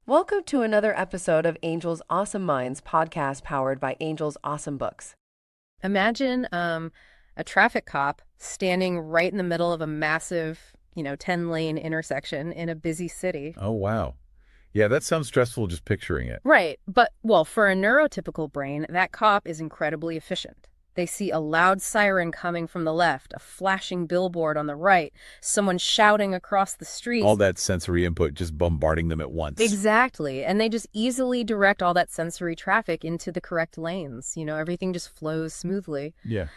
Welcome to another episode of Angel's Awesome Minds podcast powered by Angel's Awesome Books. Imagine a traffic cop standing right in the middle of a massive, 10-lane intersection in a busy city. Oh, wow. Yeah, that sounds stressful just picturing it. Right. But, well, for a neurotypical brain, that cop is incredibly efficient. They see a loud siren coming from the left, a flashing billboard on the right, someone shouting across the street. All that sensory input just bombarding them at once. Exactly. And they just easily direct all that sensory traffic into the correct lanes. Everything just flows smoothly. Yeah.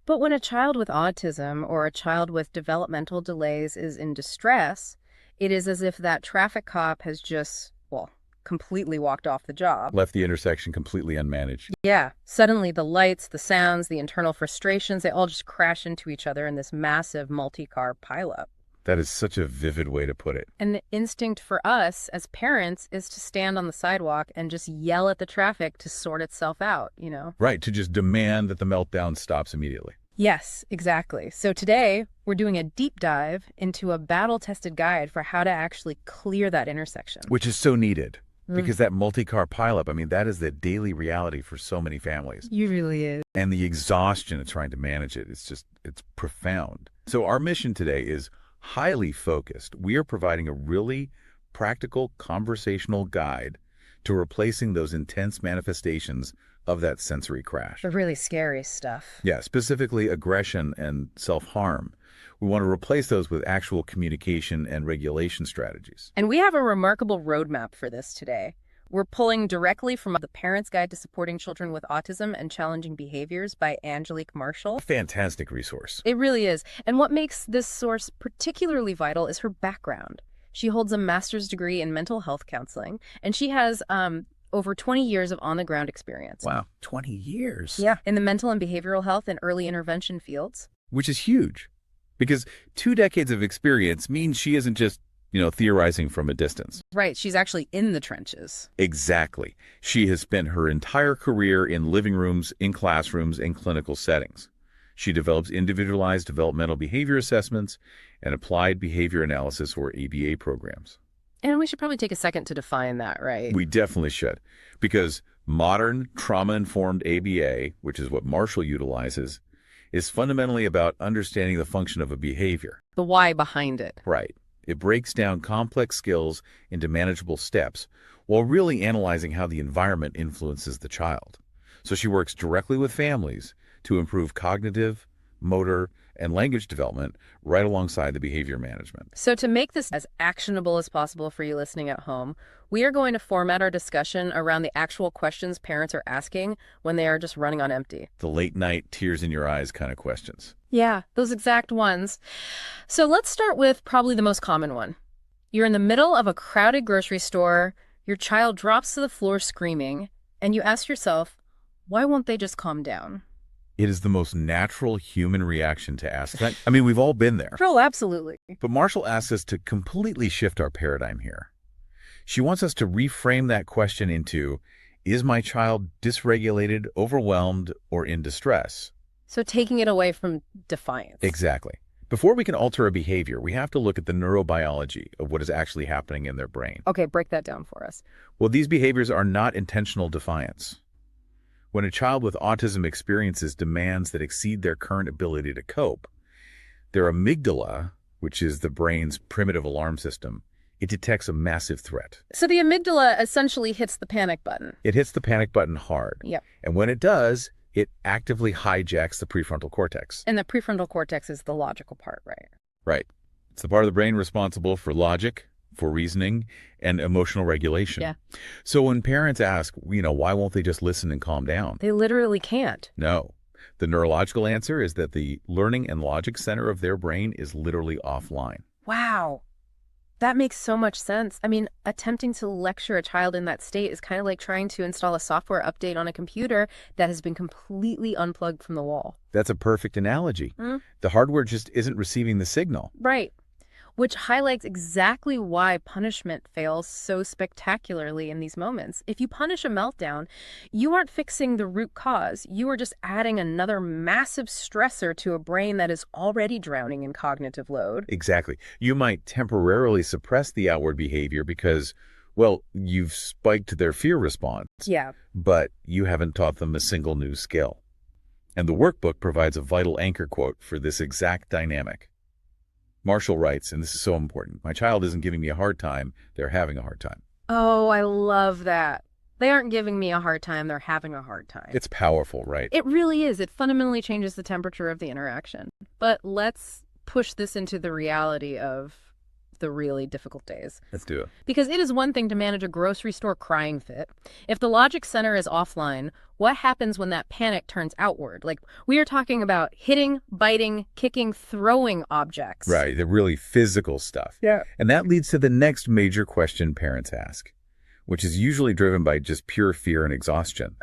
But when a child with autism or a child with developmental delays is in distress, it is as if that traffic cop has just, completely walked off the job. Left the intersection completely unmanaged. Yeah. Suddenly the lights, the sounds, the internal frustrations, they all just crash into each other in this massive multi-car pileup. That is such a vivid way to put it. And the instinct for us as parents is to stand on the sidewalk and just yell at the traffic to sort itself out, Right, to just demand that the meltdown stops immediately. Yes, exactly. So today, we're doing a deep dive into a battle-tested guide for how to actually clear that intersection. Which is so needed. Because that multi-car pileup, that is the daily reality for so many families. You really is. And the exhaustion of trying to manage it, it's profound. So our mission today is highly focused. We are providing a really practical conversational guide to replacing those intense manifestations of that sensory crash. The really scary stuff. Yeah, specifically aggression and self-harm. We want to replace those with actual communication and regulation strategies. And we have a remarkable roadmap for this today. We're pulling directly from The Parent's Guide to Supporting Children with Autism and Challenging Behaviors by Angelique Marshall. A fantastic resource. It really is. And what makes this source particularly vital is her background. She holds a master's degree in mental health counseling, and she has over 20 years of on-the-ground experience. Wow, 20 years. Yeah, in the mental and behavioral health and early intervention fields. Which is huge, because 2 decades of experience means she isn't just, theorizing from a distance. Right, she's actually in the trenches. Exactly. She has spent her entire career in living rooms, in classrooms, and clinical settings. She develops individualized developmental behavior assessments and applied behavior analysis, or ABA programs. And we should probably take a second to define that, right? We definitely should, because modern trauma-informed ABA, which is what Marshall utilizes, is fundamentally about understanding the function of a behavior. The why behind it. Right. It breaks down complex skills into manageable steps while really analyzing how the environment influences the child. So she works directly with families to improve cognitive, motor, and language development right alongside the behavior management. So to make this as actionable as possible for you listening at home, we are going to format our discussion around the actual questions parents are asking when they are just running on empty. The late night, tears in your eyes kind of questions. Yeah, those exact ones. So let's start with probably the most common one. You're in the middle of a crowded grocery store, your child drops to the floor screaming, and you ask yourself, why won't they just calm down? It is the most natural human reaction to ask that. We've all been there. Oh, absolutely. But Marshall asks us to completely shift our paradigm here. She wants us to reframe that question into, is my child dysregulated, overwhelmed, or in distress? So taking it away from defiance. Exactly. Before we can alter a behavior, we have to look at the neurobiology of what is actually happening in their brain. Okay, break that down for us. Well, these behaviors are not intentional defiance. When a child with autism experiences demands that exceed their current ability to cope, their amygdala, which is the brain's primitive alarm system, it detects a massive threat. So the amygdala essentially hits the panic button. It hits the panic button hard. Yep. And when it does, it actively hijacks the prefrontal cortex. And the prefrontal cortex is the logical part, right? Right. It's the part of the brain responsible for logic, for reasoning, and emotional regulation. Yeah. So when parents ask, why won't they just listen and calm down? They literally can't. No. The neurological answer is that the learning and logic center of their brain is literally offline. Wow. That makes so much sense. Attempting to lecture a child in that state is kind of like trying to install a software update on a computer that has been completely unplugged from the wall. That's a perfect analogy. The hardware just isn't receiving the signal. Right. Which highlights exactly why punishment fails so spectacularly in these moments. If you punish a meltdown, you aren't fixing the root cause. You are just adding another massive stressor to a brain that is already drowning in cognitive load. Exactly. You might temporarily suppress the outward behavior because, Well, you've spiked their fear response, Yeah. but you haven't taught them a single new skill. And the workbook provides a vital anchor quote for this exact dynamic. Marshall writes, and this is so important, "My child isn't giving me a hard time, they're having a hard time." Oh, I love that. They aren't giving me a hard time, they're having a hard time. It's powerful, right? It really is. It fundamentally changes the temperature of the interaction. But let's push this into the reality of the really difficult days. Let's do it. Because it is one thing to manage a grocery store crying fit. If the logic center is offline, what happens when that panic turns outward? Like, we are talking about hitting, biting, kicking, throwing objects. Right, the really physical stuff. Yeah. And that leads to the next major question parents ask, which is usually driven by just pure fear and exhaustion.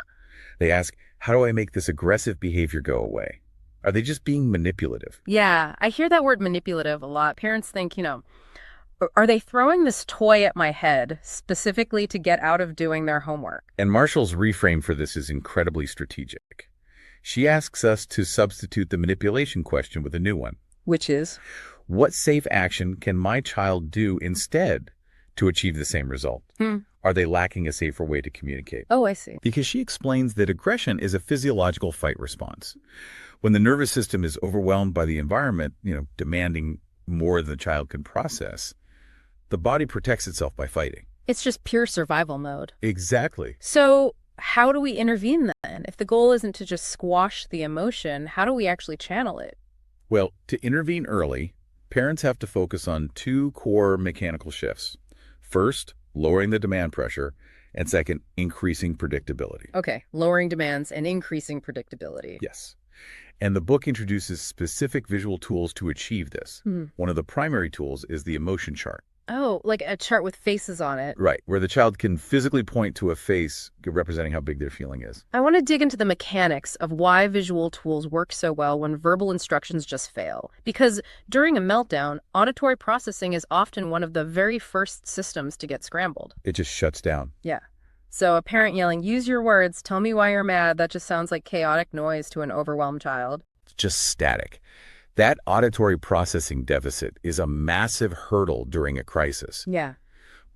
They ask, how do I make this aggressive behavior go away? Are they just being manipulative? Yeah, I hear that word manipulative a lot. Parents think, are they throwing this toy at my head specifically to get out of doing their homework? And Marshall's reframe for this is incredibly strategic. She asks us to substitute the manipulation question with a new one. Which is? What safe action can my child do instead to achieve the same result? Are they lacking a safer way to communicate? Oh, I see. Because she explains that aggression is a physiological fight response. When the nervous system is overwhelmed by the environment, demanding more than the child can process, the body protects itself by fighting. It's just pure survival mode. Exactly. So how do we intervene then? If the goal isn't to just squash the emotion, how do we actually channel it? Well, to intervene early, parents have to focus on two core mechanical shifts. First, lowering the demand pressure, and second, increasing predictability. Okay, lowering demands and increasing predictability. Yes. And the book introduces specific visual tools to achieve this. One of the primary tools is the emotion chart. Oh, like a chart with faces on it. Right, where the child can physically point to a face representing how big their feeling is. I want to dig into the mechanics of why visual tools work so well when verbal instructions just fail. Because during a meltdown, auditory processing is often one of the very first systems to get scrambled. It just shuts down. Yeah. So a parent yelling, "Use your words, tell me why you're mad," that just sounds like chaotic noise to an overwhelmed child. It's just static. That auditory processing deficit is a massive hurdle during a crisis. Yeah.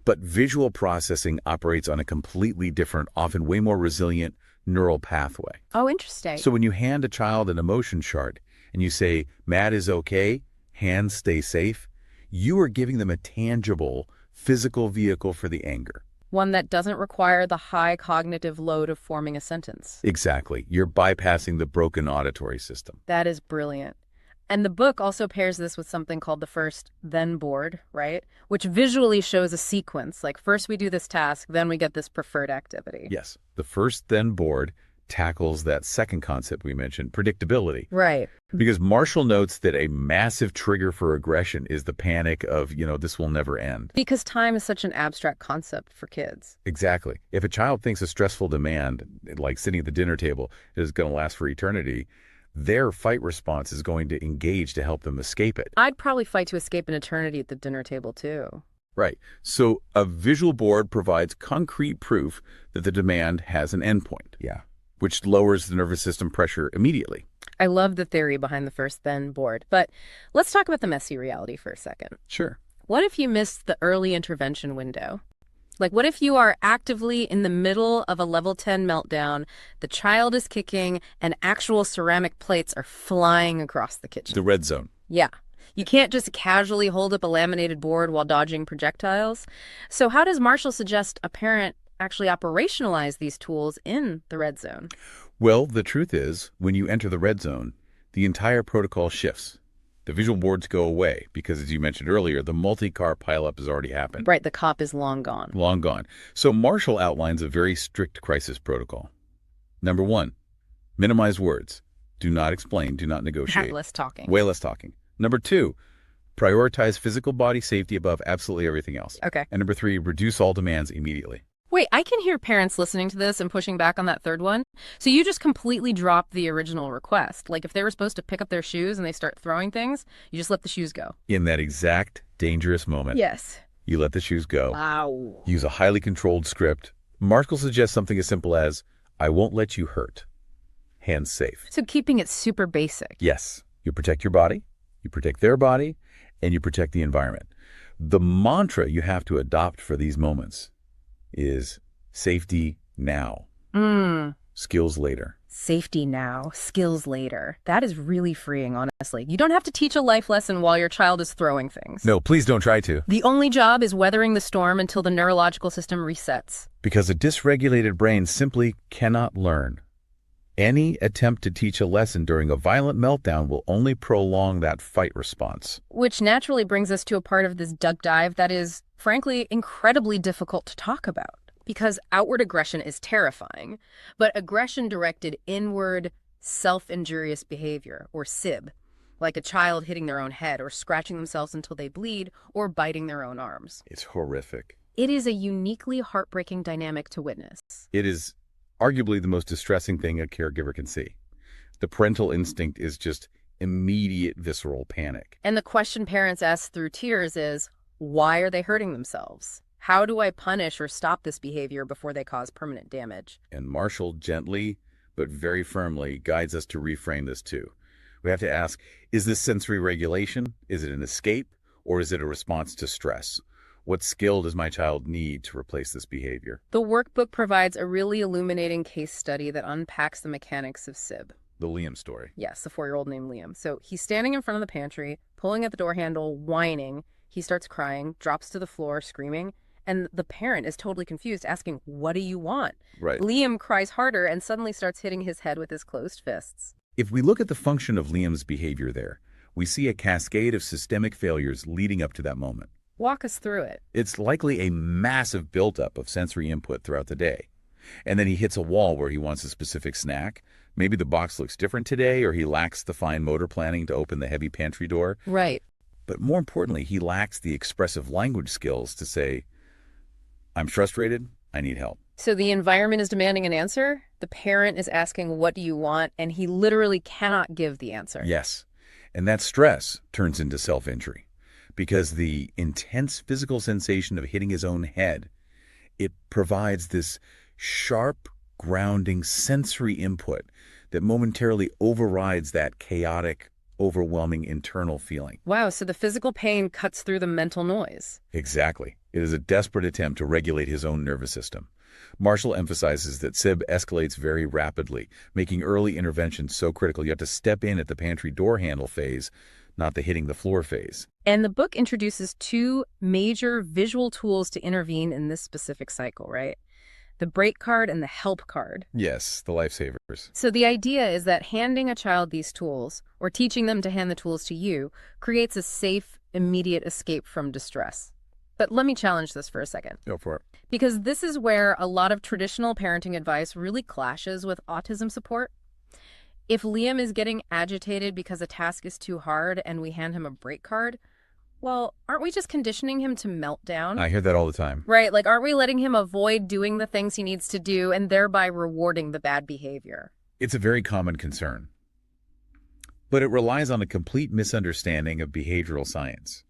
But visual processing operates on a completely different, often way more resilient neural pathway. Oh, interesting. So when you hand a child an emotion chart and you say, "Mad is okay, hands stay safe," you are giving them a tangible, physical vehicle for the anger. One that doesn't require the high cognitive load of forming a sentence. Exactly. You're bypassing the broken auditory system. That is brilliant. And the book also pairs this with something called the first, then board, right? Which visually shows a sequence. Like first we do this task, then we get this preferred activity. Yes. The first, then board tackles that second concept we mentioned, predictability. Right. Because Marshall notes that a massive trigger for aggression is the panic of, this will never end. Because time is such an abstract concept for kids. Exactly. If a child thinks a stressful demand, like sitting at the dinner table, is going to last for eternity, their fight response is going to engage to help them escape it. I'd probably fight to escape an eternity at the dinner table, too. Right. So a visual board provides concrete proof that the demand has an endpoint. Yeah. Which lowers the nervous system pressure immediately. I love the theory behind the first, then board. But let's talk about the messy reality for a second. Sure. What if you missed the early intervention window? Like, what if you are actively in the middle of a level 10 meltdown, the child is kicking, and actual ceramic plates are flying across the kitchen? The red zone. Yeah. You can't just casually hold up a laminated board while dodging projectiles. So how does Marshall suggest a parent actually operationalize these tools in the red zone? Well, the truth is, when you enter the red zone, the entire protocol shifts. The visual boards go away because, as you mentioned earlier, the multi-car pileup has already happened. Right, the cop is long gone. Long gone. So Marshall outlines a very strict crisis protocol. Number 1, minimize words. Do not explain, do not negotiate. Less talking. Way less talking. Number 2, prioritize physical body safety above absolutely everything else. Okay. And number 3, reduce all demands immediately. Wait, I can hear parents listening to this and pushing back on that third one. So you just completely dropped the original request. Like if they were supposed to pick up their shoes and they start throwing things, you just let the shoes go. In that exact dangerous moment, Yes. you let the shoes go. Wow. Use a highly controlled script. Marshall suggests something as simple as, "I won't let you hurt. Hands safe." So keeping it super basic. Yes. You protect your body, you protect their body, and you protect the environment. The mantra you have to adopt for these moments is safety now, skills later. Safety now, skills later. That is really freeing, honestly. You don't have to teach a life lesson while your child is throwing things. No, please don't try to. The only job is weathering the storm until the neurological system resets. Because a dysregulated brain simply cannot learn. Any attempt to teach a lesson during a violent meltdown will only prolong that fight response. Which naturally brings us to a part of this duck dive that is, frankly, incredibly difficult to talk about. Because outward aggression is terrifying, but aggression directed inward, self-injurious behavior, or SIB, like a child hitting their own head or scratching themselves until they bleed or biting their own arms. It's horrific. It is a uniquely heartbreaking dynamic to witness. It is arguably the most distressing thing a caregiver can see. The parental instinct is just immediate visceral panic. And the question parents ask through tears is, why are they hurting themselves? How do I punish or stop this behavior before they cause permanent damage? And Marshall gently but very firmly guides us to reframe this too. We have to ask, is this sensory regulation? Is it an escape? Or is it a response to stress? What skill does my child need to replace this behavior? The workbook provides a really illuminating case study that unpacks the mechanics of SIB. The Liam story. Yes, the 4-year-old named Liam. So he's standing in front of the pantry, pulling at the door handle, whining. He starts crying, drops to the floor, screaming. And the parent is totally confused, asking, what do you want? Right. Liam cries harder and suddenly starts hitting his head with his closed fists. If we look at the function of Liam's behavior there, we see a cascade of systemic failures leading up to that moment. Walk us through it. It's likely a massive buildup of sensory input throughout the day. And then he hits a wall where he wants a specific snack. Maybe the box looks different today, or he lacks the fine motor planning to open the heavy pantry door. Right. But more importantly, he lacks the expressive language skills to say, I'm frustrated, I need help. So the environment is demanding an answer, the parent is asking, what do you want? And he literally cannot give the answer. Yes. And that stress turns into self-injury because the intense physical sensation of hitting his own head, it provides this sharp, grounding sensory input that momentarily overrides that chaotic, overwhelming internal feeling. Wow, so the physical pain cuts through the mental noise. Exactly. It is a desperate attempt to regulate his own nervous system. Marshall emphasizes that SIB escalates very rapidly, making early intervention so critical. You have to step in at the pantry door handle phase, not the hitting the floor phase. And the book introduces 2 major visual tools to intervene in this specific cycle, right? The break card and the help card. Yes, the lifesavers. So the idea is that handing a child these tools, or teaching them to hand the tools to you, creates a safe, immediate escape from distress. But let me challenge this for a second. Go for it. Because this is where a lot of traditional parenting advice really clashes with autism support. If Liam is getting agitated because a task is too hard and we hand him a break card, well, aren't we just conditioning him to melt down? I hear that all the time. Right, like aren't we letting him avoid doing the things he needs to do and thereby rewarding the bad behavior? It's a very common concern. But it relies on a complete misunderstanding of behavioral science.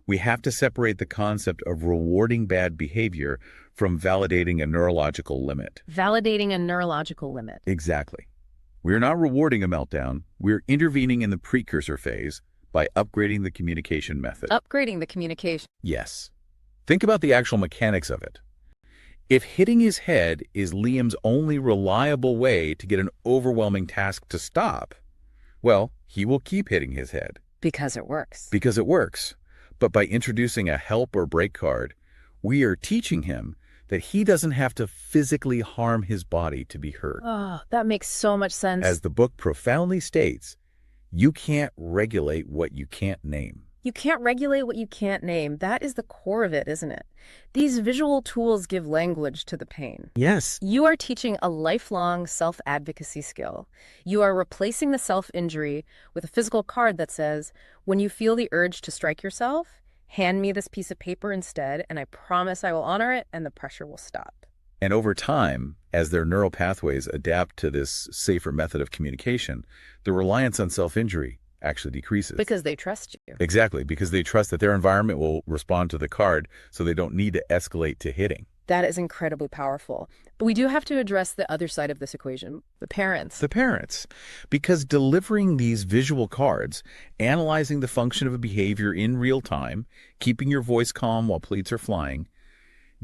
We have to separate the concept of rewarding bad behavior from validating a neurological limit. Validating a neurological limit. Exactly. We're not rewarding a meltdown. We're intervening in the precursor phase by upgrading the communication method. Upgrading the communication. Yes. Think about the actual mechanics of it. If hitting his head is Liam's only reliable way to get an overwhelming task to stop, well, he will keep hitting his head. Because it works. Because it works. But by introducing a help or break card, we are teaching him that he doesn't have to physically harm his body to be hurt. Oh, that makes so much sense. As the book profoundly states, you can't regulate what you can't name. You can't regulate what you can't name. That is the core of it, isn't it? These visual tools give language to the pain. Yes. You are teaching a lifelong self-advocacy skill. You are replacing the self-injury with a physical card that says, when you feel the urge to strike yourself, hand me this piece of paper instead, and I promise I will honor it and the pressure will stop. And over time, as their neural pathways adapt to this safer method of communication, the reliance on self-injury actually decreases. Because they trust you. Exactly, because they trust that their environment will respond to the card, so they don't need to escalate to hitting. That is incredibly powerful. But we do have to address the other side of this equation, the parents. The parents. Because delivering these visual cards, analyzing the function of a behavior in real time, keeping your voice calm while plates are flying,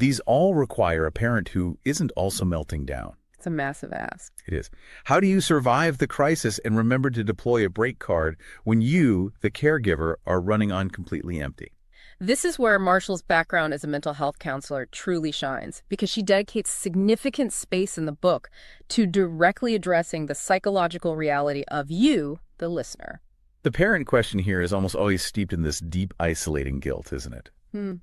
These all require a parent who isn't also melting down. It's a massive ask. It is. How do you survive the crisis and remember to deploy a break card when you, the caregiver, are running on completely empty? This is where Marshall's background as a mental health counselor truly shines, because she dedicates significant space in the book to directly addressing the psychological reality of you, the listener. The parent question here is almost always steeped in this deep, isolating guilt, isn't it?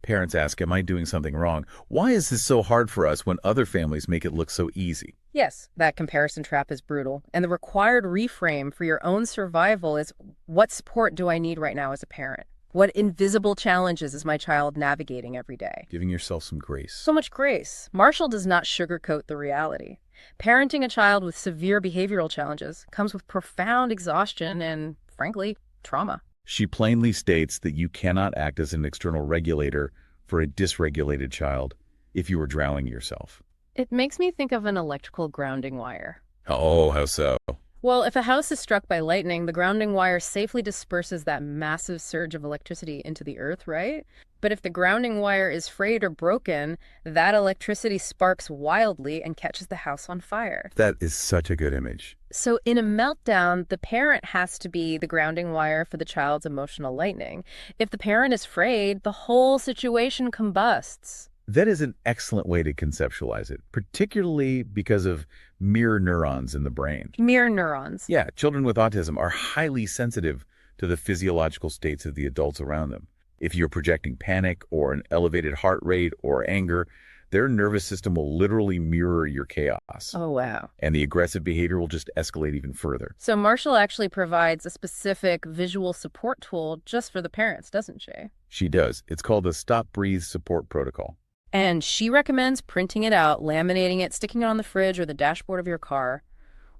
Parents ask, am I doing something wrong? Why is this so hard for us when other families make it look so easy? Yes, that comparison trap is brutal. And the required reframe for your own survival is, what support do I need right now as a parent? What invisible challenges is my child navigating every day? Giving yourself some grace. So much grace. Marshall does not sugarcoat the reality. Parenting a child with severe behavioral challenges comes with profound exhaustion and, frankly, trauma. She plainly states that you cannot act as an external regulator for a dysregulated child if you are drowning yourself. It makes me think of an electrical grounding wire. Oh, how so? Well, if a house is struck by lightning, the grounding wire safely disperses that massive surge of electricity into the earth, right? But if the grounding wire is frayed or broken, that electricity sparks wildly and catches the house on fire. That is such a good image. So in a meltdown, the parent has to be the grounding wire for the child's emotional lightning. If the parent is frayed, the whole situation combusts. That is an excellent way to conceptualize it, particularly because of mirror neurons in the brain. Mirror neurons. Yeah, children with autism are highly sensitive to the physiological states of the adults around them. If you're projecting panic or an elevated heart rate or anger, their nervous system will literally mirror your chaos. Oh, wow. And the aggressive behavior will just escalate even further. So Marshall actually provides a specific visual support tool just for the parents, doesn't she? She does. It's called the Stop Breathe Support Protocol. And she recommends printing it out, laminating it, sticking it on the fridge or the dashboard of your car.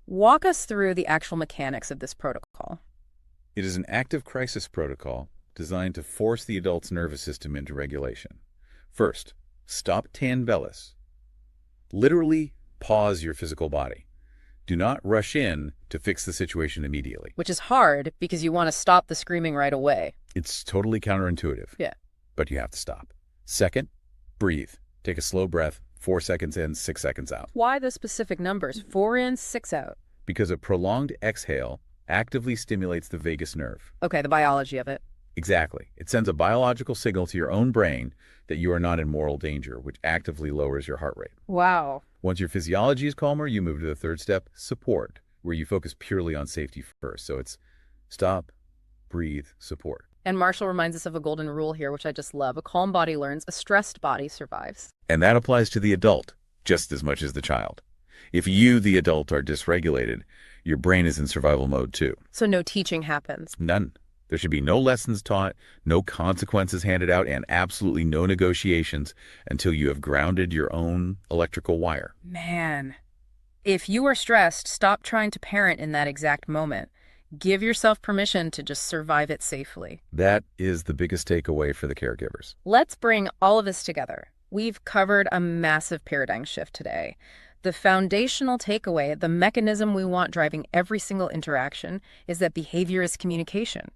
Walk us through the actual mechanics of this protocol. It is an active crisis protocol designed to force the adult's nervous system into regulation. First, stop tan bellis. Literally pause your physical body. Do not rush in to fix the situation immediately. Which is hard because you want to stop the screaming right away. It's totally counterintuitive. Yeah. But you have to stop. Second, breathe. Take a slow breath, 4 seconds in, 6 seconds out. Why the specific numbers? 4 in, 6 out. Because a prolonged exhale actively stimulates the vagus nerve. Okay, the biology of it. Exactly. It sends a biological signal to your own brain that you are not in mortal danger, which actively lowers your heart rate. Wow. Once your physiology is calmer, you move to the third step, support, where you focus purely on safety first. So it's stop, breathe, support. And Marshall reminds us of a golden rule here, which I just love. A calm body learns, a stressed body survives. And that applies to the adult just as much as the child. If you, the adult, are dysregulated, your brain is in survival mode too. So no teaching happens. None. There should be no lessons taught, no consequences handed out, and absolutely no negotiations until you have grounded your own electrical wire. Man, if you are stressed, stop trying to parent in that exact moment. Give yourself permission to just survive it safely. That is the biggest takeaway for the caregivers. Let's bring all of this together. We've covered a massive paradigm shift today. The foundational takeaway, the mechanism we want driving every single interaction, is that behavior is communication.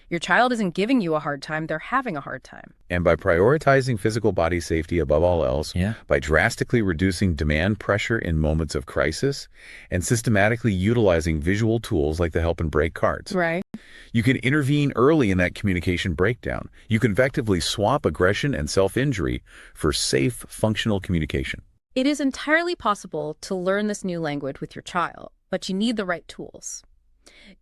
Your child isn't giving you a hard time, they're having a hard time. And by prioritizing physical body safety above all else, by drastically reducing demand pressure in moments of crisis, and systematically utilizing visual tools like the help and break cards, Right. you can intervene early in that communication breakdown. You can effectively swap aggression and self-injury for safe, functional communication. It is entirely possible to learn this new language with your child, but you need the right tools.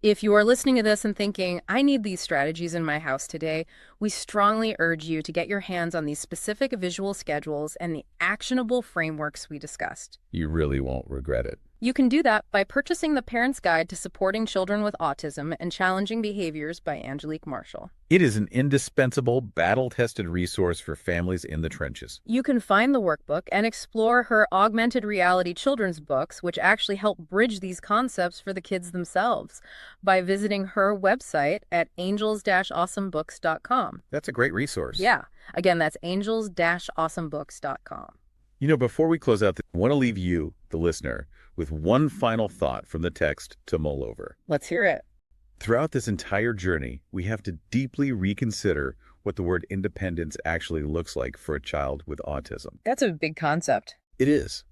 If you are listening to this and thinking, I need these strategies in my house today, we strongly urge you to get your hands on these specific visual schedules and the actionable frameworks we discussed. You really won't regret it. You can do that by purchasing The Parent's Guide to Supporting Children with Autism and Challenging Behaviors by Angelique Marshall. It is an indispensable, battle-tested resource for families in the trenches. You can find the workbook and explore her augmented reality children's books, which actually help bridge these concepts for the kids themselves, by visiting her website at angels-awesomebooks.com. That's a great resource. Yeah. Again, that's angels-awesomebooks.com. You know, before we close out, I want to leave you, the listener, with one final thought from the text to mull over. Let's hear it. Throughout this entire journey, we have to deeply reconsider what the word independence actually looks like for a child with autism. That's a big concept. It is.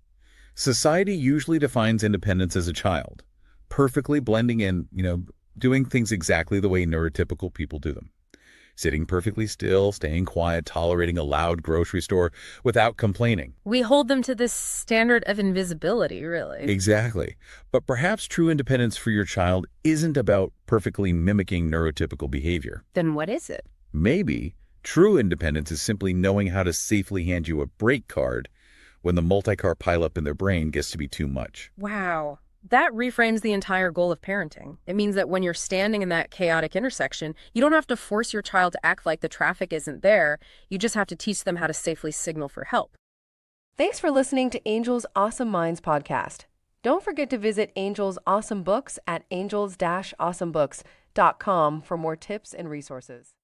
Society usually defines independence as a child, perfectly blending in, doing things exactly the way neurotypical people do them. Sitting perfectly still, staying quiet, tolerating a loud grocery store without complaining. We hold them to this standard of invisibility, really. Exactly. But perhaps true independence for your child isn't about perfectly mimicking neurotypical behavior. Then what is it? Maybe true independence is simply knowing how to safely hand you a break card when the multi-car pileup in their brain gets to be too much. Wow. That reframes the entire goal of parenting. It means that when you're standing in that chaotic intersection, you don't have to force your child to act like the traffic isn't there. You just have to teach them how to safely signal for help. Thanks for listening to Angel's Awesome Minds podcast. Don't forget to visit Angel's Awesome Books at angels-awesomebooks.com for more tips and resources.